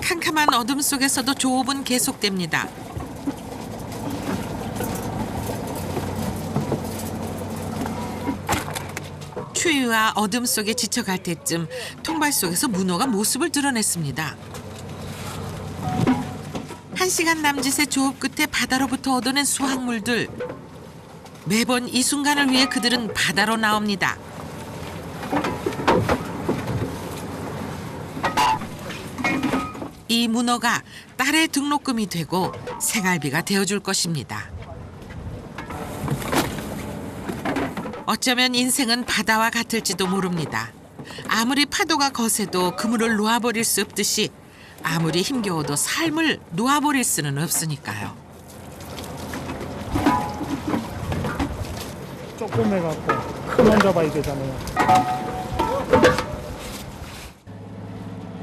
캄캄한 어둠 속에서도 조업은 계속됩니다. 추위와 어둠 속에 지쳐갈 때쯤 통발 속에서 문어가 모습을 드러냈습니다. 1시간 남짓의 조업 끝에 바다로부터 얻어낸 수확물들. 매번 이 순간을 위해 그들은 바다로 나옵니다. 이 문어가 딸의 등록금이 되고 생활비가 되어줄 것입니다. 어쩌면 인생은 바다와 같을지도 모릅니다. 아무리 파도가 거세도 그물을 놓아버릴 수 없듯이 아무리 힘겨워도 삶을 놓아버릴 수는 없으니까요. 조금 해갖고 큰만 잡아야 되잖아요.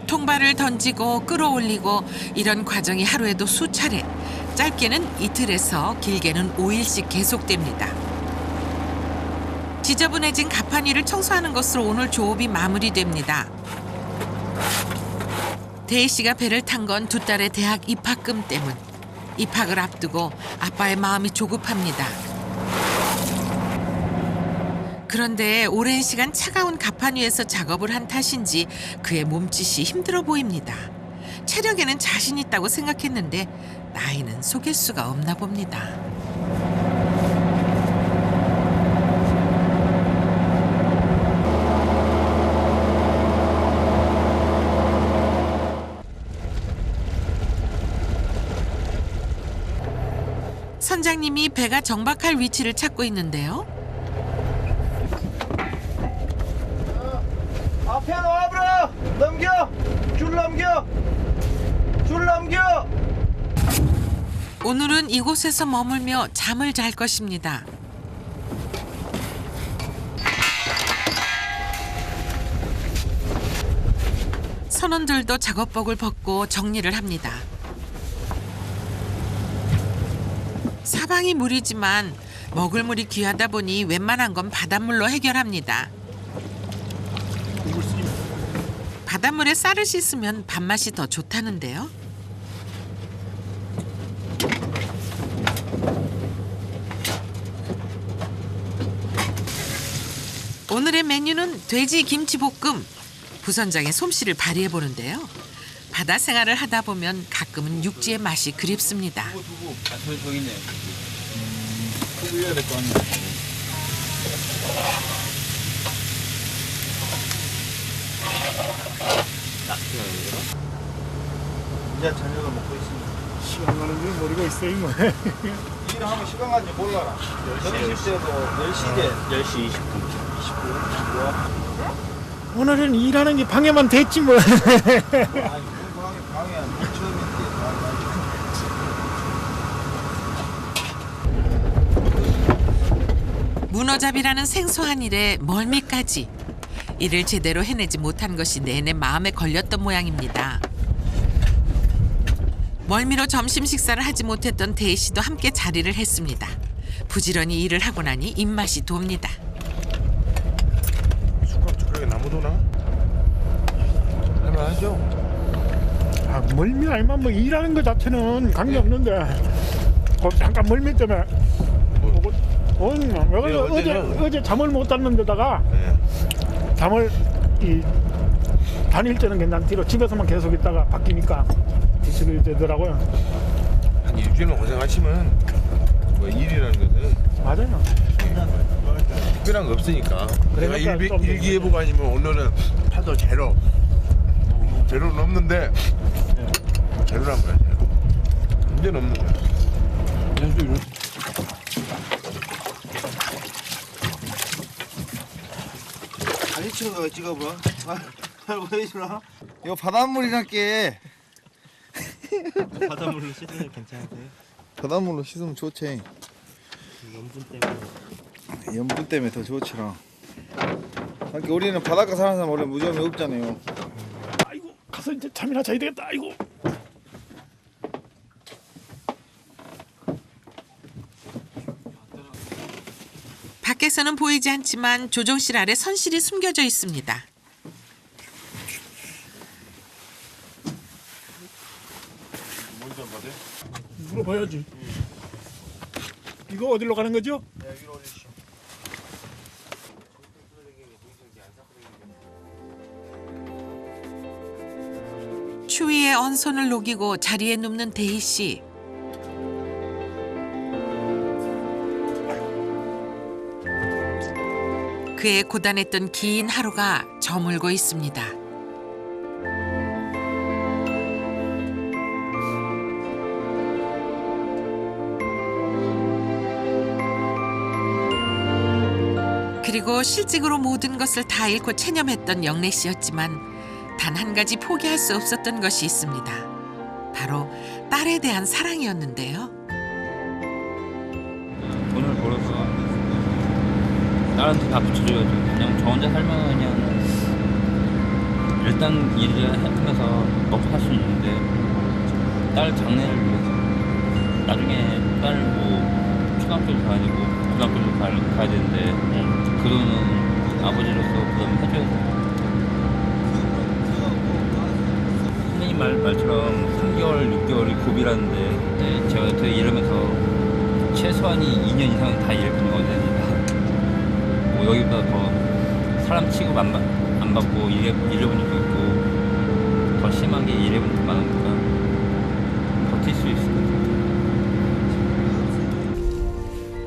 통발을 던지고 끌어올리고 이런 과정이 하루에도 수차례, 짧게는 이틀에서 길게는 5일씩 계속됩니다. 지저분해진 가판 위를 청소하는 것으로 오늘 조업이 마무리됩니다. 대희 씨가 배를 탄 건 두 딸의 대학 입학금 때문. 입학을 앞두고 아빠의 마음이 조급합니다. 그런데 오랜 시간 차가운 가판 위에서 작업을 한 탓인지 그의 몸짓이 힘들어 보입니다. 체력에는 자신 있다고 생각했는데 나이는 속일 수가 없나 봅니다. 선장님이 배가 정박할 위치를 찾고 있는데요. 앞에 놓아버려! 넘겨! 줄 넘겨! 줄 넘겨! 오늘은 이곳에서 머물며 잠을 잘 것입니다. 선원들도 작업복을 벗고 정리를 합니다. 사방이 물이지만 먹을 물이 귀하다 보니 웬만한 건 바닷물로 해결합니다. 바닷물에 쌀을 씻으면 밥맛이 더 좋다는데요. 오늘의 메뉴는 돼지 김치볶음. 부선장의 솜씨를 발휘해 보는데요. 바다 생활을 하다 보면 가끔은 육지의 맛이 그립습니다. 저기 있네. 두부 해야 될 거 아니야. 이제 저녁을 먹고 있습니다. 시간 가는 줄 모르고 있어요. 뭐. 일을 하면 시간 가는지 몰라라. 10시 때도 10시 돼. 10시 20분. 20분. 오늘은 일하는 게 방해만 됐지 뭐. 아니, 방해 안 돼. 처음인데. 문어잡이라는 생소한 일에 멀미까지. 일을 제대로 해내지 못한 것이 내내 마음에 걸렸던 모양입니다. 멀미로 점심 식사를 하지 못했던 대희 씨도 함께 자리를 했습니다. 부지런히 일을 하고 나니 입맛이 돕니다. 숟가락에 나무도나? 할만하죠? 아, 멀미 알만 뭐 일하는 것 자체는 관계 없는데 잠깐 멀미 때문에 어제 잠을 못 잤는 데다가 잠을 다닐 때는 괜찮 뒤로 집에서만 계속 있다가 바뀌니까 뒤집이 되더라고요. 한 일주일만 고생하시면 뭐 일이라는 것은 맞아요. 특별한 거 없으니까. 내가 그러니까 좀 일기예보가 아니면 오늘은 파도 제로 제로는 없는데 제로란 거야 제로. 문제는 없는 거야. 다리 치고 찍어봐. 보여주나? 이거 바닷물이란 게. 바닷물로 씻으면 괜찮으세요? 바닷물로 씻으면 좋지. 염분 때문에. 염분 때문에 더 좋지라. 그러니까 우리는 바닷가 사는 사람 원래 무좀이 없잖아요. 아이고 가서 이제 잠이나 자야 되겠다. 아이고. 밖에서는 보이지 않지만 조종실 아래 선실이 숨겨져 있습니다. 물어봐야지. 이거 어디로 가는 거죠? 네, 위로 올리시오. 추위에 언손을 녹이고 자리에 눕는 대희 씨. 그의 고단했던 긴 하루가 저물고 있습니다. 그리고 실직으로 모든 것을 다 잃고 체념했던 영래 씨였지만 단 한 가지 포기할 수 없었던 것이 있습니다. 바로 딸에 대한 사랑이었는데요. 돈을 벌어서 딸한테 다 붙여줘야죠. 그냥 저 혼자 살면 그냥 일단 일을 하면서 먹고 살 수 있는데 딸 장래를 위해서 나중에 딸 뭐 초등학교도 가야 되고 고등학교도 가야 되는데 그 돈은 아버지로서 부담을 해줘야죠. 선생님 말처럼 3개월, 6개월이 고비라는데 제가 어떻게 일하면서 최소한이 2년 이상은 다 일해본 거거든요. 뭐 여기보다 더 사람 취급 안 받고 일해본 적도 있고 더 심하게 일해본 적도 많으니까 버틸 수 있을 것 같아요.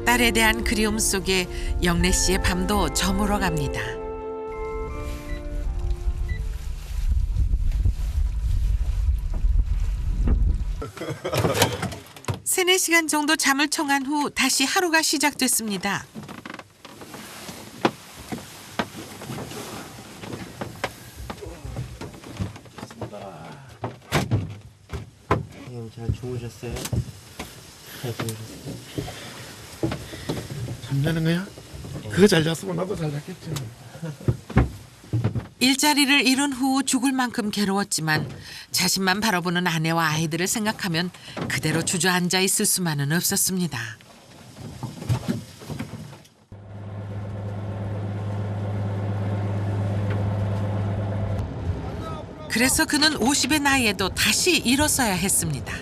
딸에 대한 그리움 속에 영래 씨의 밤도 저물어 갑니다. 3-4시간 정도 잠을 청한 후 다시 하루가 시작됐습니다. 선생님 잘 주무셨어요? 잘 주무셨어요? 잠자는 거야? 그거 잘 잤으면 나도 잘 잤겠지. 일자리를 잃은 후 죽을 만큼 괴로웠지만 자신만 바라보는 아내와 아이들을 생각하면 그대로 주저앉아 있을 수만은 없었습니다. 그래서 그는 50의 나이에도 다시 일어서야 했습니다.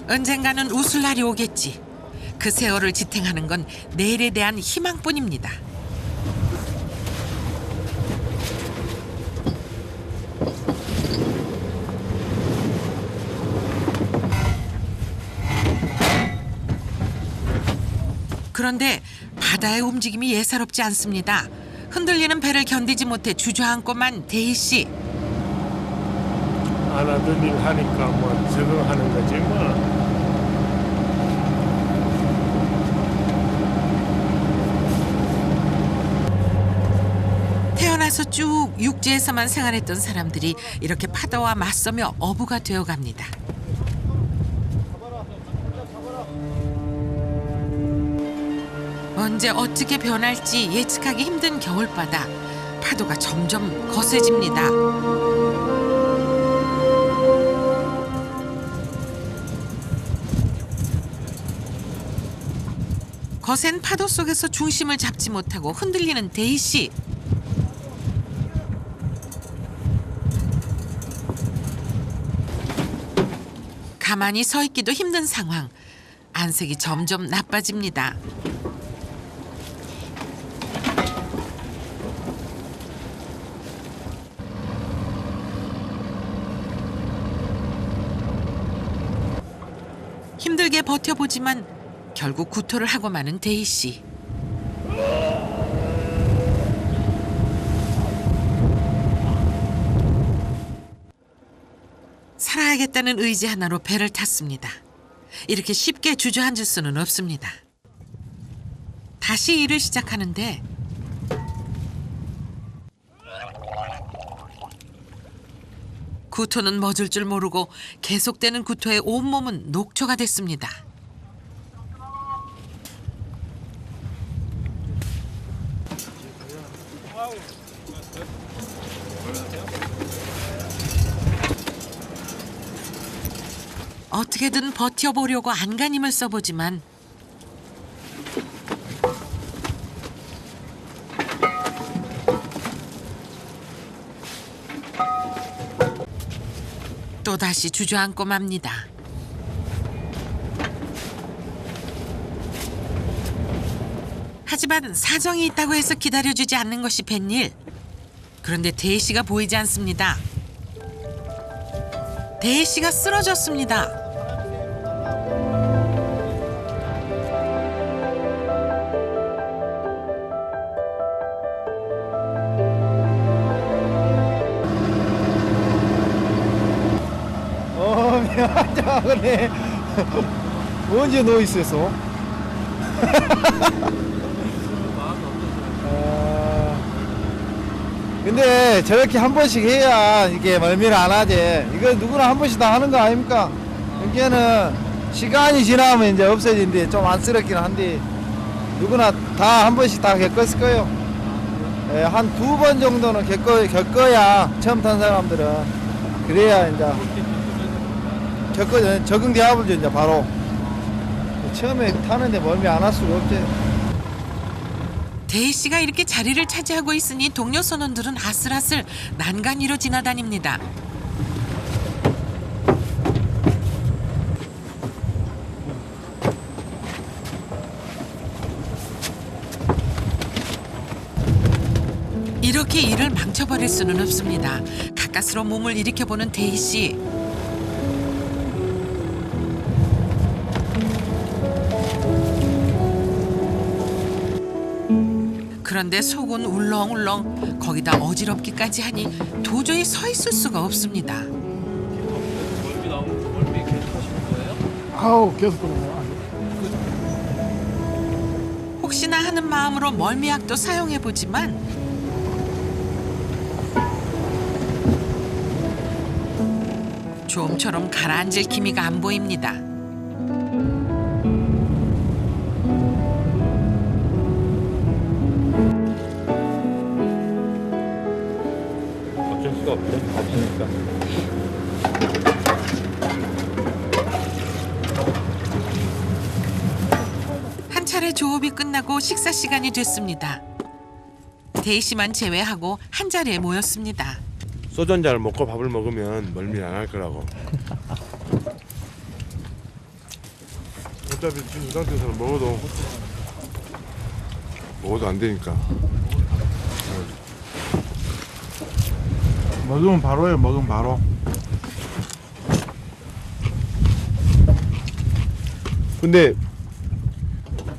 언젠가는 웃을 날이 오겠지. 그 세월을 지탱하는 건 내일에 대한 희망뿐입니다. 그런데 바다의 움직임이 예사롭지 않습니다. 흔들리는 배를 견디지 못해 주저앉고만 대희 씨. 안 하던 일 하니까 뭐 저거 하는 거지 뭐. 태어나서 쭉 육지에서만 생활했던 사람들이 이렇게 파도와 맞서며 어부가 되어갑니다. 언제 어떻게 변할지 예측하기 힘든 겨울바다. 파도가 점점 거세집니다. 거센 파도 속에서 중심을 잡지 못하고 흔들리는 대희 씨. 가만히 서 있기도 힘든 상황. 안색이 점점 나빠집니다. 힘들게 버텨보지만 결국 구토를 하고 마는 대희 씨. 살아야겠다는 의지 하나로 배를 탔습니다. 이렇게 쉽게 주저앉을 수는 없습니다. 다시 일을 시작하는데 구토는 멎을 줄 모르고 계속되는 구토에 온몸은 녹초가 됐습니다. 어떻게든 버텨보려고 안간힘을 써보지만 또다시 주저앉고 맙니다. 하지만 사정이 있다고 해서 기다려주지 않는 것이 뱃일. 그런데 대희 씨가 보이지 않습니다. 대희 씨가 쓰러졌습니다. 미안하네. 언제 누워 있었어? 근데 저렇게 한 번씩 해야 이게 멀미를 안 하지. 이거 누구나 한 번씩 다 하는 거 아닙니까? 이게는 시간이 지나면 이제 없어진대. 좀 안쓰럽긴 한데 누구나 다 한 번씩 다 겪었을 거예요. 예, 한 2번 정도는 겪어야 처음 탄 사람들은. 그래야 이제 적응되어버리죠. 이제 바로 처음에 타는데 멀미 안 할 수가 없지. 대희 씨가 이렇게 자리를 차지하고 있으니 동료 선원들은 아슬아슬 난간 위로 지나다닙니다. 이렇게 일을 망쳐버릴 수는 없습니다. 가까스로 몸을 일으켜보는 대희 씨. 그런데 속은 울렁울렁, 거기다 어지럽기까지 하니 도저히 서 있을 수가 없습니다. 아우 계속 그러네. 혹시나 하는 마음으로 멀미약도 사용해보지만 좀처럼 가라앉을 기미가 안 보입니다. 어쩔 수가 없죠. 다치니까. 한 차례 조업이 끝나고 식사 시간이 됐습니다. 대희 씨만 제외하고 한 자리에 모였습니다. 소주 한 잔을 먹고 밥을 먹으면 멀미 안 할 거라고. 어차피 지금 이 상태에서는 먹어도 안 되니까. 먹으면 바로예요. 먹으면 바로. 근데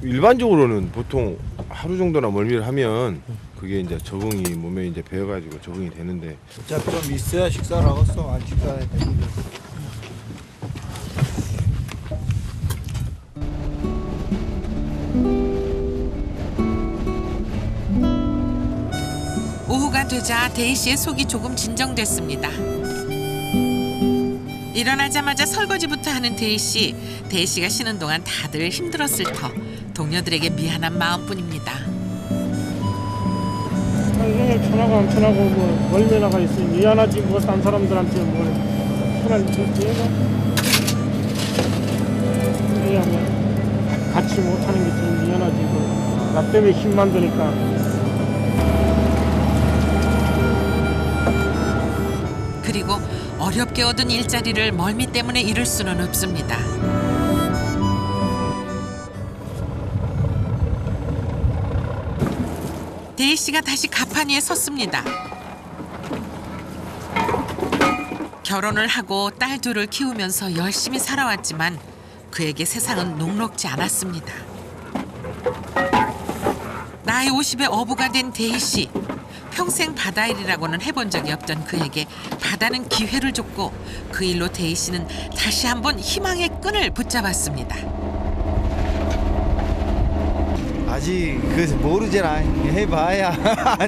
일반적으로는 보통 하루 정도나 멀미를 하면 그게 이제 적응이 몸에 이제 배어가지고 적응이 되는데 어차피 좀 있어야 식사를 하겠어. 안 식사해 되는데. 오후가 되자 대희 씨의 속이 조금 진정됐습니다. 일어나자마자 설거지부터 하는 대희 씨. 대희 씨가 쉬는 동안 다들 힘들었을 터. 동료들에게 미안한 마음뿐입니다. 이걸 천하고 안 천하고 뭐 멀미 나가 있으니 미안하지 뭐 딴 사람들한테 뭘 편할 줄 얘가. 그래야 뭐 같이 못하는 게 제일 미안하지. 뭐. 나 때문에 힘만 드니까. 그리고 어렵게 얻은 일자리를 멀미 때문에 잃을 수는 없습니다. 대희 씨가 다시 가판 위에 섰습니다. 결혼을 하고 딸 둘을 키우면서 열심히 살아왔지만 그에게 세상은 녹록지 않았습니다. 나이 50의 어부가 된 대희 씨. 평생 바다일이라고는 해본 적이 없던 그에게 바다는 기회를 줬고 그 일로 대희 씨는 다시 한번 희망의 끈을 붙잡았습니다. 아직 그 모르잖아. 해봐야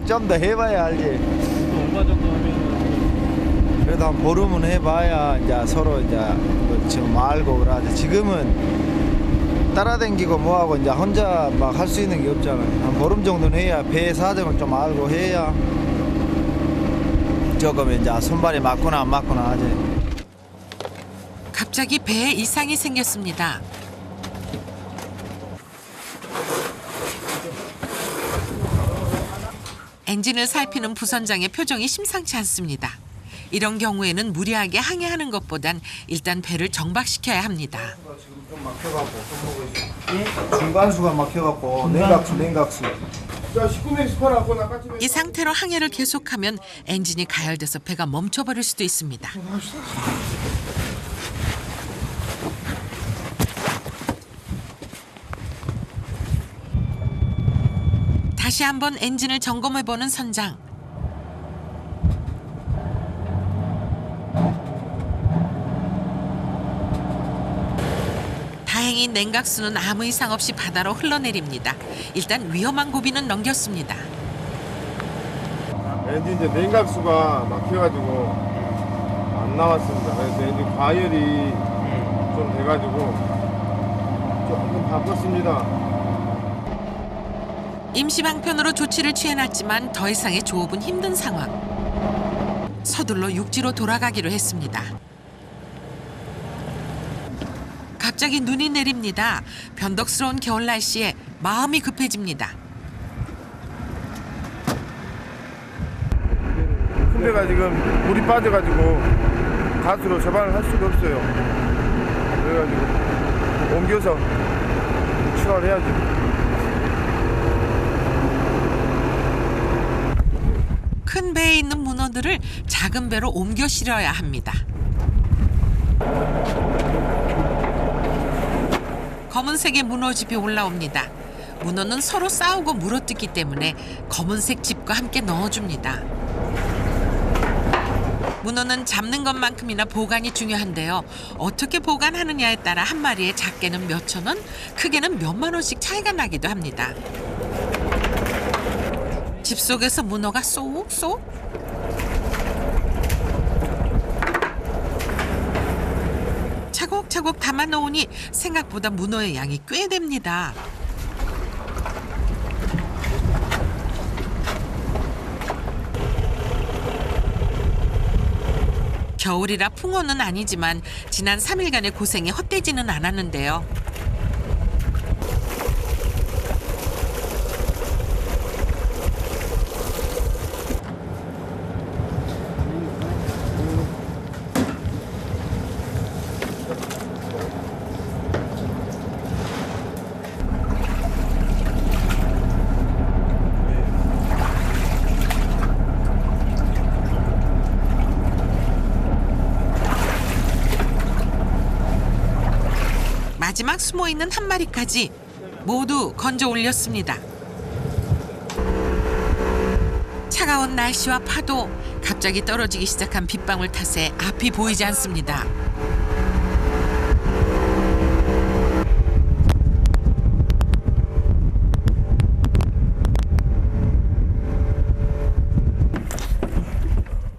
좀 더 해봐야 알지. 얼마 정도 하면 그래도 한 보름은 해봐야 이제 서로 이제 좀 알고 그러지. 지금은 따라다니고 뭐하고 이제 혼자 막 할 수 있는 게 없잖아. 한 보름 정도는 해야 배 사정을 좀 알고 해야 조금 이제 손발이 맞구나 안 맞구나 하지. 갑자기 배에 이상이 생겼습니다. 엔진을 살피는 부선장의 표정이 심상치 않습니다. 이런 경우에는 무리하게 항해하는 것보단 일단 배를 정박시켜야 합니다. 지금 좀 막혀갖고 중간수가 막혀갖고 냉각수. 자 19명 스파라고 나까지. 이 상태로 항해를 계속하면 엔진이 가열돼서 배가 멈춰버릴 수도 있습니다. 다시 한번 엔진을 점검해보는 선장. 다행히 냉각수는 아무 이상 없이 바다로 흘러내립니다. 일단 위험한 고비는 넘겼습니다. 엔진 이제 냉각수가 막혀가지고 안 나왔습니다. 그래서 엔진 과열이 좀 돼가지고 조금 바꿨습니다. 임시 방편으로 조치를 취해놨지만 더 이상의 조업은 힘든 상황. 서둘러 육지로 돌아가기로 했습니다. 갑자기 눈이 내립니다. 변덕스러운 겨울 날씨에 마음이 급해집니다. 큰 배가 지금 물이 빠져가지고 가수로 접안을 할 수가 없어요. 그래가지고 옮겨서 출발해야죠. 큰 배에 있는 문어들을 작은 배로 옮겨 실어야 합니다. 검은색의 문어집이 올라옵니다. 문어는 서로 싸우고 물어뜯기 때문에 검은색 집과 함께 넣어줍니다. 문어는 잡는 것만큼이나 보관이 중요한데요. 어떻게 보관하느냐에 따라 한 마리에 작게는 몇천 원, 크게는 몇만 원씩 차이가 나기도 합니다. 집 속에서 문어가 쏙쏙. 차곡차곡 담아놓으니 생각보다 문어의 양이 꽤 됩니다. 겨울이라 풍어는 아니지만 지난 3일간의 고생이 헛되지는 않았는데요. 마지막 숨어있는 한 마리까지 모두 건져 올렸습니다. 차가운 날씨와 파도, 갑자기 떨어지기 시작한 빗방울 탓에 앞이 보이지 않습니다.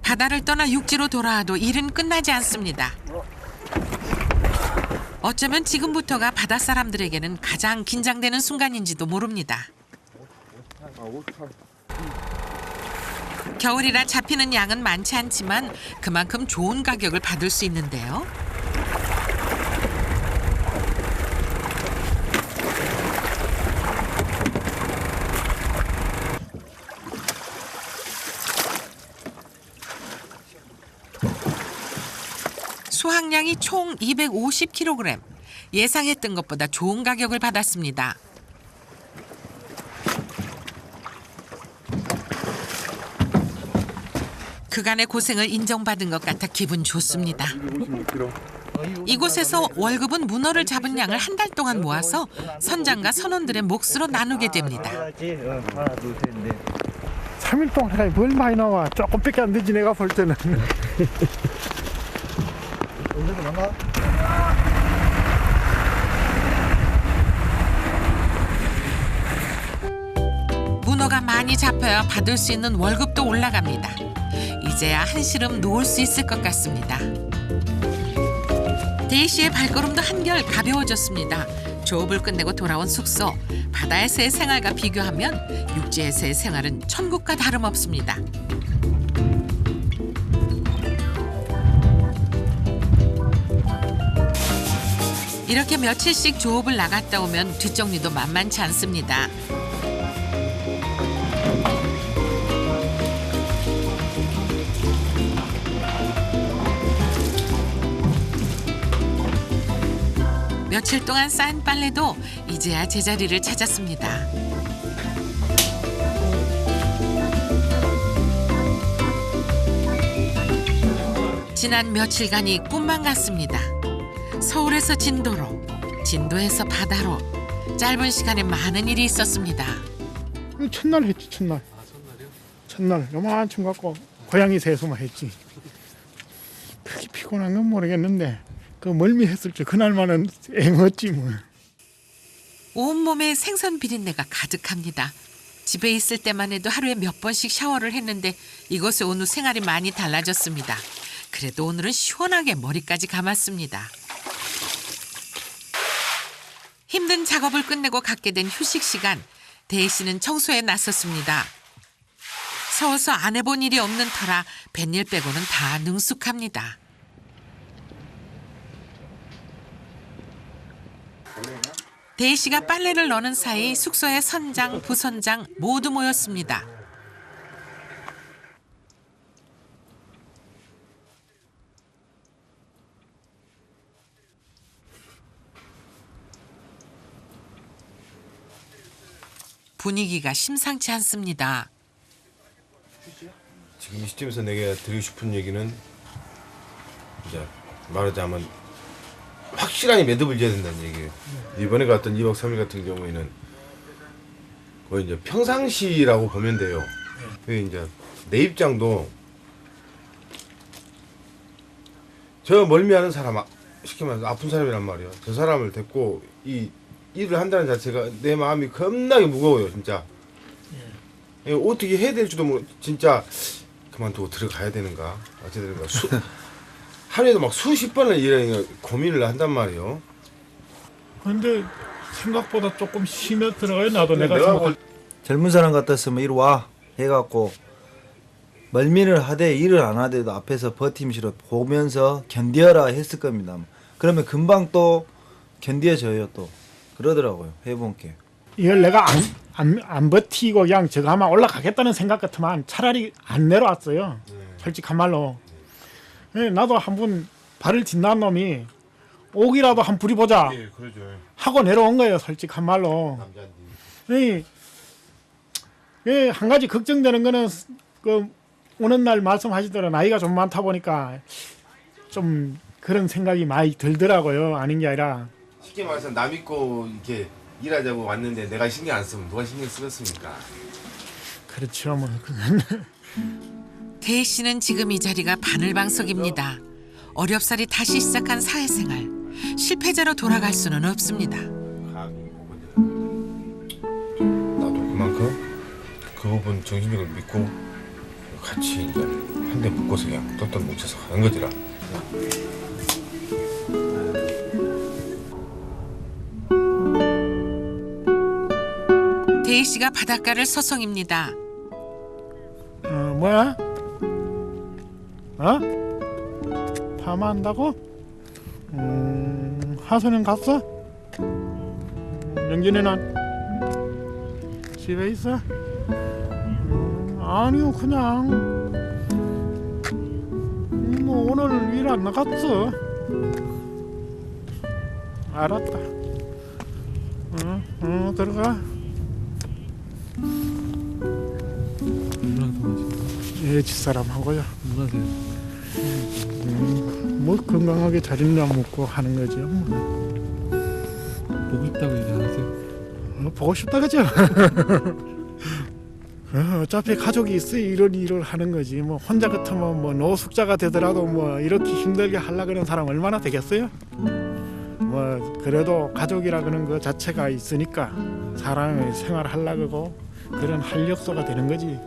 바다를 떠나 육지로 돌아와도 일은 끝나지 않습니다. 어쩌면 지금부터가 바다 사람들에게는 가장 긴장되는 순간인지도 모릅니다. 겨울이라 잡히는 양은 많지 않지만 그만큼 좋은 가격을 받을 수 있는데요. 수확량이 총 250kg. 예상했던 것보다 좋은 가격을 받았습니다. 그간의 고생을 인정받은 것 같아 기분 좋습니다. 이곳에서 월급은 문어를 잡은 양을 한 달 동안 모아서 선장과 선원들의 몫으로 나누게 됩니다. 하나, 둘, 셋, 넷. 3일 동안 해가 뭘 많이 나와. 조금밖에 안 되지 내가 볼 때는. 언제도 나가? 문어가 많이 잡혀야 받을 수 있는 월급도 올라갑니다. 이제야 한시름 놓을 수 있을 것 같습니다. 대희 씨의 발걸음도 한결 가벼워졌습니다. 조업을 끝내고 돌아온 숙소. 바다에서의 생활과 비교하면 육지에서의 생활은 천국과 다름없습니다. 이렇게 며칠씩 조업을 나갔다 오면 뒷정리도 만만치 않습니다. 며칠 동안 쌓인 빨래도 이제야 제자리를 찾았습니다. 지난 며칠간이 꿈만 같습니다. 서울에서 진도로, 진도에서 바다로 짧은 시간에 많은 일이 있었습니다. 첫날 했지, 첫날. 첫날 요만큼 갖고 고양이 세수만 했지. 그렇게 피곤한 건 모르겠는데 그 멀미 했을 때 그날만은 앵었지 뭐. 온몸에 생선 비린내가 가득합니다. 집에 있을 때만 해도 하루에 몇 번씩 샤워를 했는데 이곳에 온 후 생활이 많이 달라졌습니다. 그래도 오늘은 시원하게 머리까지 감았습니다. 힘든 작업을 끝내고 갖게 된 휴식 시간, 대희 씨는 청소에 나섰습니다. 서워서 안 해본 일이 없는 터라 뱃일 빼고는 다 능숙합니다. 대희 씨가 빨래를 넣는 사이 숙소에 선장, 부선장 모두 모였습니다. 분위기가 심상치 않습니다. 지금 이 시점에서 내가 드리고 싶은 얘기는 이제 말하자면 확실하게 매듭을 지어야 된다는 얘기예요. 이번에 갔던 2박 3일 같은 경우에는 거의 이제 평상시라고 보면 돼요. 그게 이제 내 입장도 저 멀미하는 사람, 쉽게 말해서 아픈 사람이란 말이에요. 저 사람을 데리고 이 일을 한다는 자체가 내 마음이 겁나게 무거워요, 진짜. 어떻게 해야 될지도 모르. 진짜 그만두고 들어가야 되는가, 어찌 되는가. 하루에도 막 수십 번을 이런 고민을 한단 말이에요. 근데 생각보다 조금 심해 들어가요. 나도 내가 젊은 사람 같았으면 이리 와 해갖고 멀미를 하되 일을 안 하더라도 앞에서 버팀시로 보면서 견뎌라 했을 겁니다. 그러면 금방 또 견뎌져요. 또 그러더라고요. 해본 게. 이걸 내가 안 버티고 그냥 저거 아마 올라가겠다는 생각 같으면 차라리 안 내려왔어요. 솔직한 말로. 나도 한번 발을 딛는 놈이 옥이라도 한 부리 보자 그러죠. 하고 내려온 거예요. 솔직한 말로. 한 가지 걱정되는 거는 그 오는 날 말씀하시더라 나이가 좀 많다 보니까 좀 그런 생각이 많이 들더라고요. 아닌 게 아니라. 쉽게 말해서 남 믿고 이렇게 일하자고 왔는데 내가 신경 안 쓰면 누가 신경 쓰겠습니까? 그렇죠. 뭐. 대희 씨는 지금 이 자리가 바늘방석입니다. 어렵사리 다시 시작한 사회생활. 실패자로 돌아갈 수는 없습니다. 나도 그만큼 그 부분 정신력을 믿고 같이 이제 한 대 묶어서 그냥 똘똘 뭉쳐서 가는 거지라. 대희 씨가 바닷가를 서성입니다. 뭐야? 파마한다고? 하수는 갔어? 영진이는 집에 있어? 아니요, 그냥 뭐 오늘 일 안 나갔어. 알았다. 들어가. 예, 집사람하고요. 뭐 건강하게 잘 있냐 묻고 하는 거죠. 보고 싶다고 얘기 안 하세요? 보고 싶다 그죠? 어차피 가족이 있어 이런 일을 하는 거지. 뭐 혼자 같으면 뭐 노숙자가 되더라도 뭐 이렇게 힘들게 하려 그러는 사람 얼마나 되겠어요? 뭐 그래도 가족이라 그런 거 자체가 있으니까 사람이 생활하려고 그런 활력소가 되는 거지.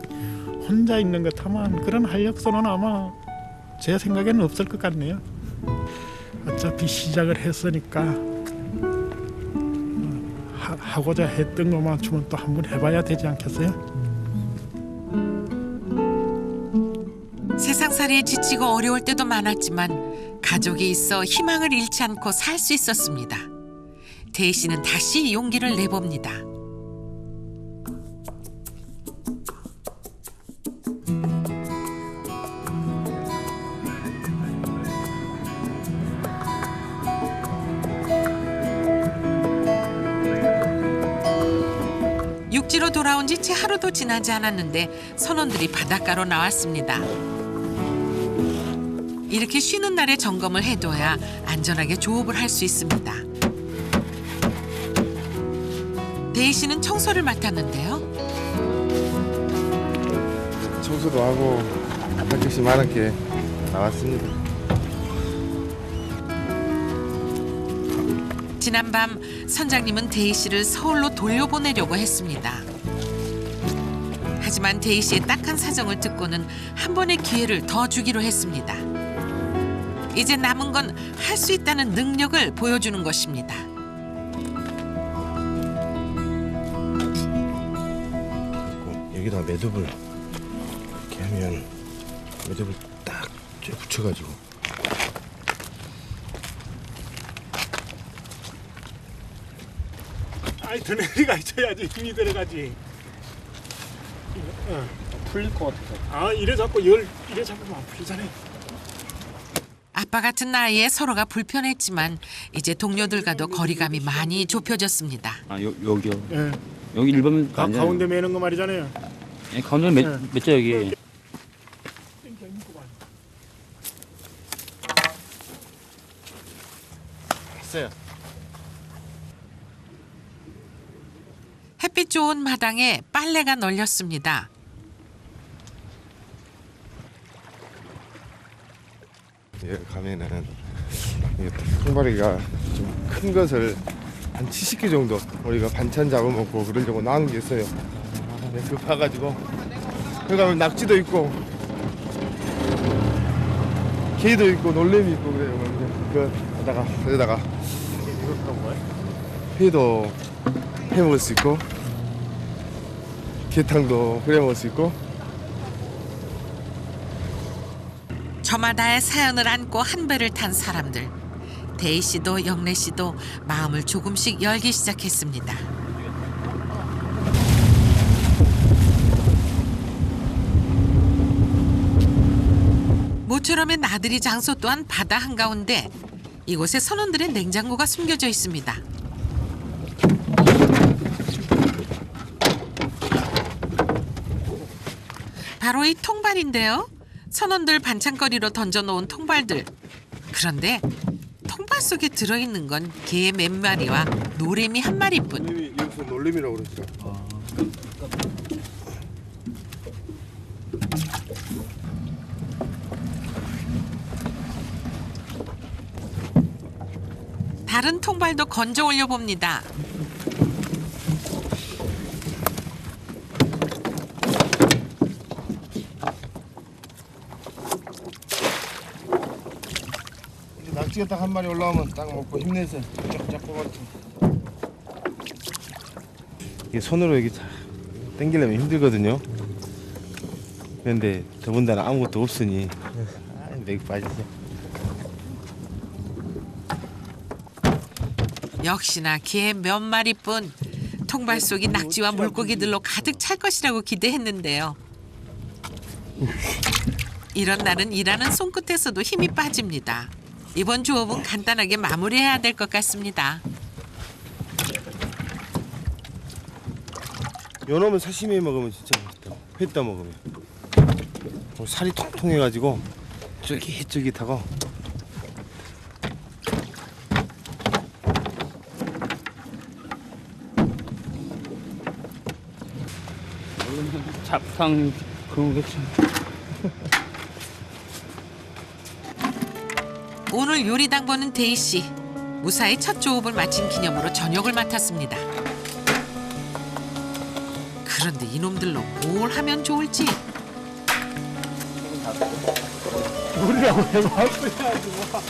혼자 있는 것 하면 그런 활력소는 아마 제 생각에는 없을 것 같네요. 어차피 시작을 했으니까 하고자 했던 것만큼은 또 한번 해봐야 되지 않겠어요? 세상살이에 지치고 어려울 때도 많았지만 가족이 있어 희망을 잃지 않고 살 수 있었습니다. 대희 씨는 다시 용기를 내봅니다. 집으로 돌아온 지 채 하루도 지나지 않았는데 선원들이 바닷가로 나왔습니다. 이렇게 쉬는 날에 점검을 해둬야 안전하게 조업을 할 수 있습니다. 대희 씨는 청소를 맡았는데요. 청소도 하고 할 것이 많았게 나왔습니다. 지난밤 선장님은 대희 씨를 서울로 돌려보내려고 했습니다. 하지만 대희 씨의 딱한 사정을 듣고는 한 번의 기회를 더 주기로 했습니다. 이제 남은 건 할 수 있다는 능력을 보여주는 것입니다. 여기다 매듭을 이렇게 하면 매듭을 딱 붙여가지고 아이 드네리가 있어야지 힘이 들어가지. 풀릴 것 같아서. 아 이래 잡고 이래 잡으면 안 풀리잖아요. 아빠 같은 나이에 서로가 불편했지만 이제 동료들과도 거리감이 많이 좁혀졌습니다. 아 여기요. 예. 여기 1번은 가운데 매는 거 말이잖아요. 예, 가운데 맺죠 여기. 했어요. 햇빛 좋은 마당에 빨래가 널렸습니다. 여기 가면은 이 통발이가 좀 큰 것을 한 70개 정도 우리가 반찬 잡아먹고 그러려고 나눈 게 있어요. 네, 그거 봐가지고 여기 가면 낙지도 있고 게도 있고 놀래미 있고 그래요. 그거다가 회도 해 먹을 수 있고 게탕도 끓여 먹을 수 있고. 저마다의 사연을 안고 한 배를 탄 사람들. 대희 씨도 영래 씨도 마음을 조금씩 열기 시작했습니다. 모처럼의 나들이 장소 또한 바다 한가운데 이곳에 선원들의 냉장고가 숨겨져 있습니다. 바로 이 통발인데요. 선원들 반찬거리로 던져놓은 통발들. 그런데 통발 속에 들어있는 건 개 몇 마리와 노래미 한 마리뿐. 여기서 놀래미라고 그러죠. 다른 통발도 건져 올려봅니다. 낙지가 딱 한 마리 올라오면 딱 먹고 힘내서 쫙쫙 뽑았죠. 이게 손으로 이게 당기려면 힘들거든요. 그런데 더군다나 아무것도 없으니 맥 빠지죠. 역시나 개 몇 마리뿐. 통발 속이 낙지와 물고기들로 가득 찰 것이라고 기대했는데요. 이런 날은 일하는 손끝에서도 힘이 빠집니다. 이번 조업은 간단하게 마무리해야 될 것 같습니다. 요놈은 사시미에 먹으면 진짜 맛있다. 회 떠 먹으면 살이 통통해가지고 쫄깃쫄깃하고. 잡탕 그거겠죠. 오늘 요리 당번은 대희 씨. 무사히 첫 조업을 마친 기념으로 저녁을 맡았습니다. 그런데 이놈들로 뭘 하면 좋을지. 우리라고 해봤어야지 뭐.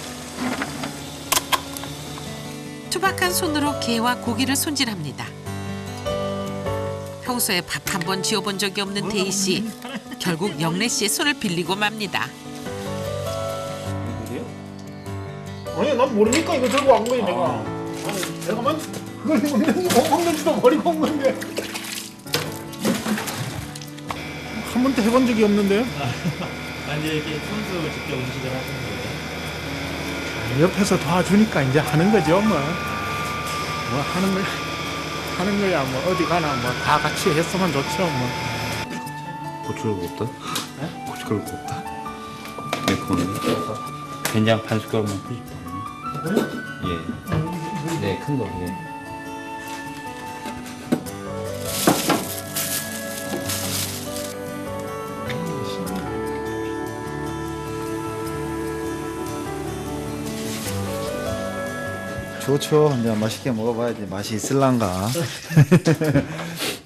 투박한 손으로 게와 고기를 손질합니다. 평소에 밥 한 번 지어본 적이 없는 대희 씨. 결국 영래 씨의 손을 빌리고 맙니다. 아니 난 모르니까 이거 들고 온 거지 내가. 아니 내가만 그걸 먹는지 못 먹는지도 버리고 온 건데. 한 번도 해본 적이 없는데요. 아니 이렇게 손수 직접 음식을 하시는 거예요? 옆에서 도와주니까 이제 하는 거죠 뭐. 뭐 하는 거야. 하는 거야. 뭐 어디 가나 뭐 다 같이 했으면 좋죠. 뭐. 고추를 굽다? 네? 고춧가루 굽다? 매콤하네. 된장 반 숟가락만 푸시고. 예. 네, 큰 거. 예. 좋죠. 이제 맛있게 먹어봐야지 맛이 있을란가.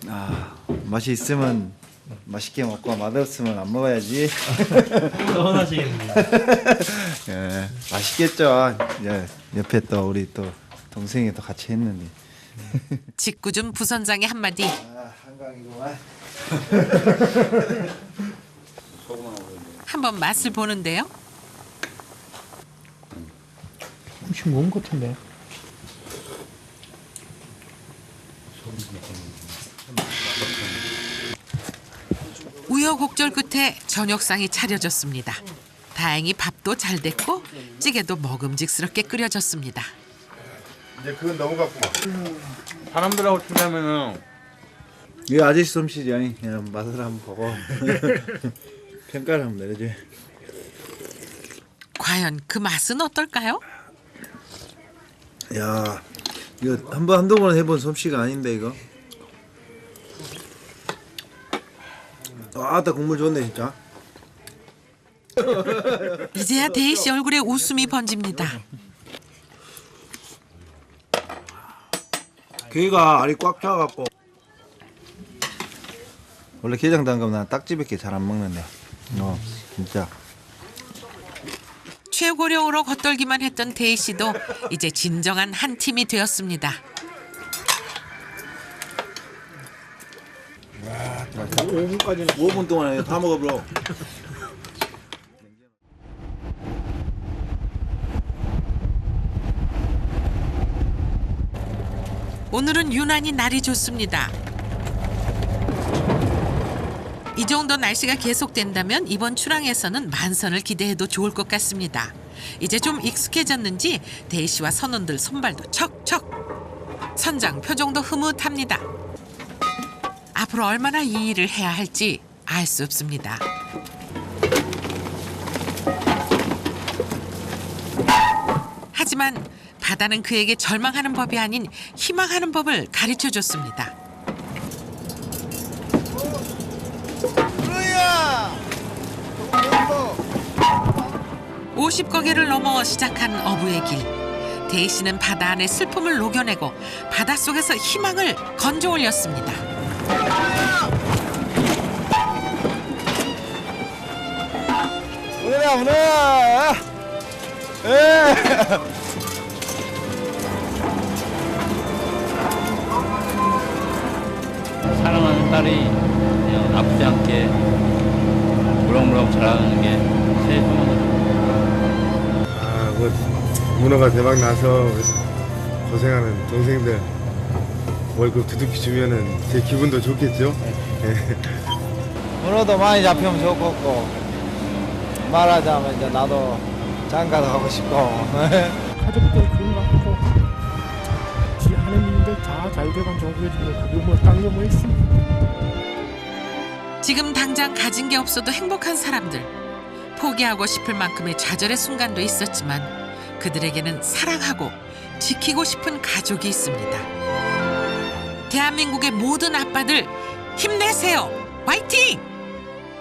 아, 맛이 있으면 맛있게 먹고 맛없으면 안 먹어야지. 서운하시겠네요. 예, 맛있겠죠. 예, 옆에 또 우리 또 동생이 또 같이 했는데. 직구준 부선장의 한마디. 아, 한강이구만. 한번 맛을 보는데요. 음식 먹은 것 같은데. 우여곡절 끝에 저녁상이 차려졌습니다. 다행히 밥도 잘 됐고 찌개도 먹음직스럽게 끓여졌습니다. 이제 그건 넘어갔구만. 사람들하고 친하면은 이 아저씨 솜씨지 아니 그냥 맛을 한번 보고 평가를 한번 내려줘. 과연 그 맛은 어떨까요? 야, 이거 한두 번 해본 솜씨가 아닌데 이거. 아따 국물 좋네 진짜. 이제야 대희 씨 얼굴에 웃음이 번집니다. 게가 알이 꽉 차갖고. 원래 게장 담그면 난 딱지밖에 잘 안 먹는데. 진짜. 최고령으로 겉돌기만 했던 대희 씨도 이제 진정한 한 팀이 되었습니다. 5분 동안에 다 먹어버려. 오늘은 유난히 날이 좋습니다. 이 정도 날씨가 계속된다면 이번 출항에서는 만선을 기대해도 좋을 것 같습니다. 이제 좀 익숙해졌는지 대희 씨와 선원들 손발도 척척. 선장 표정도 흐뭇합니다. 앞으로 얼마나 이 일을 해야 할지 알 수 없습니다. 하지만 바다는 그에게 절망하는 법이 아닌 희망하는 법을 가르쳐줬습니다. 50거개를 넘어 시작한 어부의 길. 대희 씨는 바다 안의 슬픔을 녹여내고 바닷속에서 희망을 건져 올렸습니다. 오늘아 오늘. 사랑하는 딸이 그냥 아프지 않게 무럭무럭 자라는 게 제일 소망이죠. 아, 뭐 문어가 대박 나서 고생하는 동생들 월급 두둑히 주면은 제 기분도 좋겠죠. 문어도 많이 잡히면 좋겠고 말하자면 이제 나도 장가도 가고 싶고. 가족들 그런 거 같고 지 하는 일들 다 잘 되면 좋겠는데 그거 뭐 딴 거 뭐 있어? 지금 당장 가진 게 없어도 행복한 사람들. 포기하고 싶을 만큼의 좌절의 순간도 있었지만 그들에게는 사랑하고 지키고 싶은 가족이 있습니다. 대한민국의 모든 아빠들 힘내세요. 화이팅!